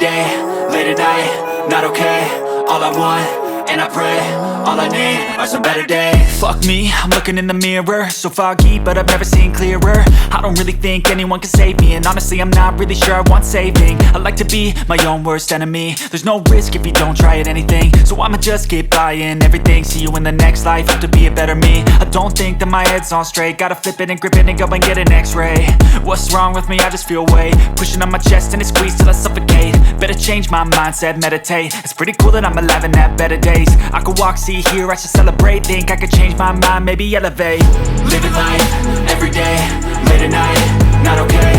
day, late at night, not okay. All I want, and I pray, all I need are some better days. Fuck me, I'm looking in the mirror, so foggy, but I've never seen clearer. I don't really think anyone can save me, and honestly I'm not really sure I want saving. I like to be my own worst enemy. There's no risk if you don't try at anything, so I'ma just keep buying everything. See you in the next life, have to be a better me. I don't think that my head's on straight, gotta flip it and grip it and go and get an x-ray. What's wrong with me? I just feel weight pushing on my chest and it squeezes till I suffocate. Better change my mindset, meditate. It's pretty cool that I'm alive and have better days. I could walk, see, hear, I should celebrate. Think I could change my mind, maybe elevate. Living life, everyday, late at night, not okay.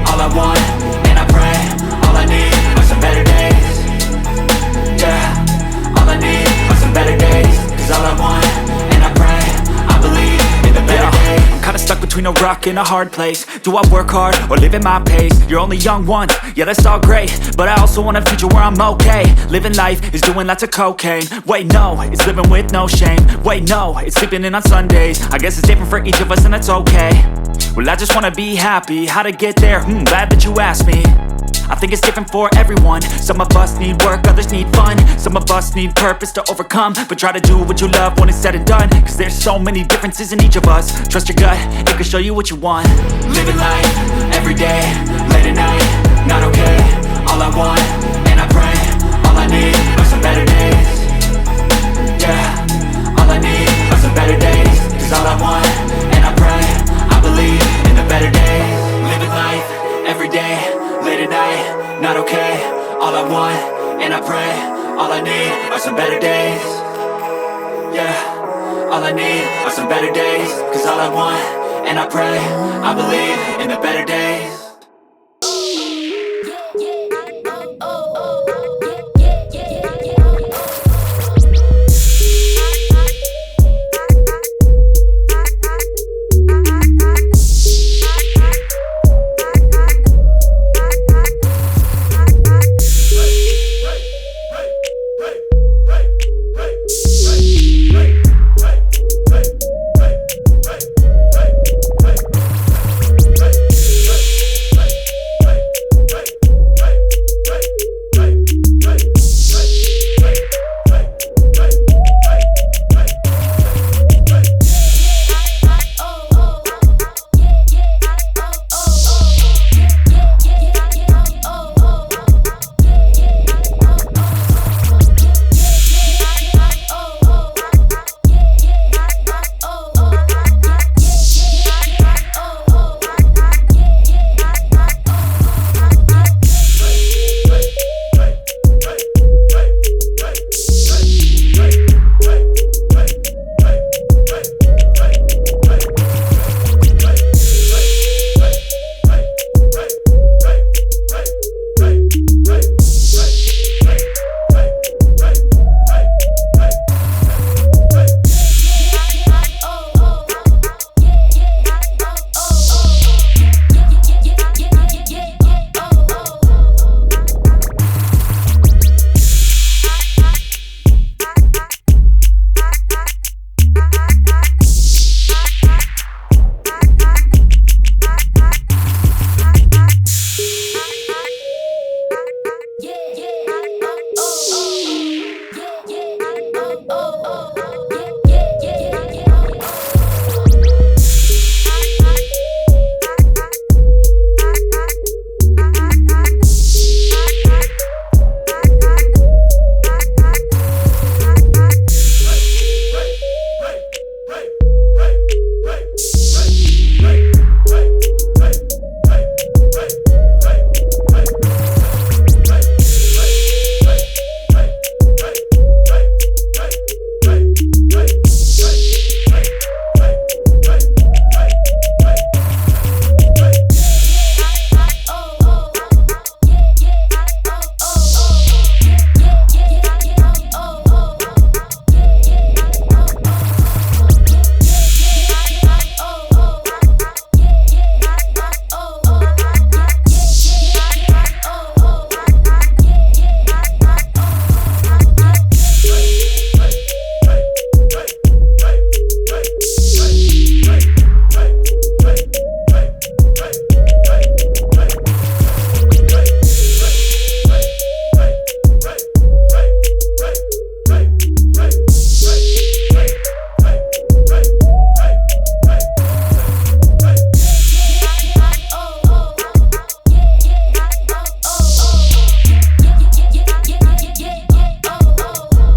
All I want, and I pray, all I need are some better days. Yeah, all I need are some better days. Cause all I want, and I pray, I believe in the better days. I'm kinda stuck between a rock and a hard place. Do I work hard or live at my pace? You're only young once, yeah that's all great, but I also want a future where I'm okay. Living life is doing lots of cocaine. Wait no, it's living with no shame. Wait no, it's sleeping in on Sundays. I guess it's different for each of us and that's okay. Well I just wanna be happy, how to get there? Glad that you asked me. I think it's different for everyone. Some of us need work, others need fun. Some of us need purpose to overcome. But try to do what you love when it's said and done. Cause there's so many differences in each of us. Trust your gut, it can show you what you want. Living life, everyday, late at night, not okay. All I want, and I pray, all I need are some better days. Yeah, all I need are some better days. Cause all I want, and I pray, I believe in the better days. Living life, everyday, late at night, not okay. All I want, and I pray, all I need are some better days. Yeah, all I need are some better days. Cause all I want, and I pray, I believe in the better days.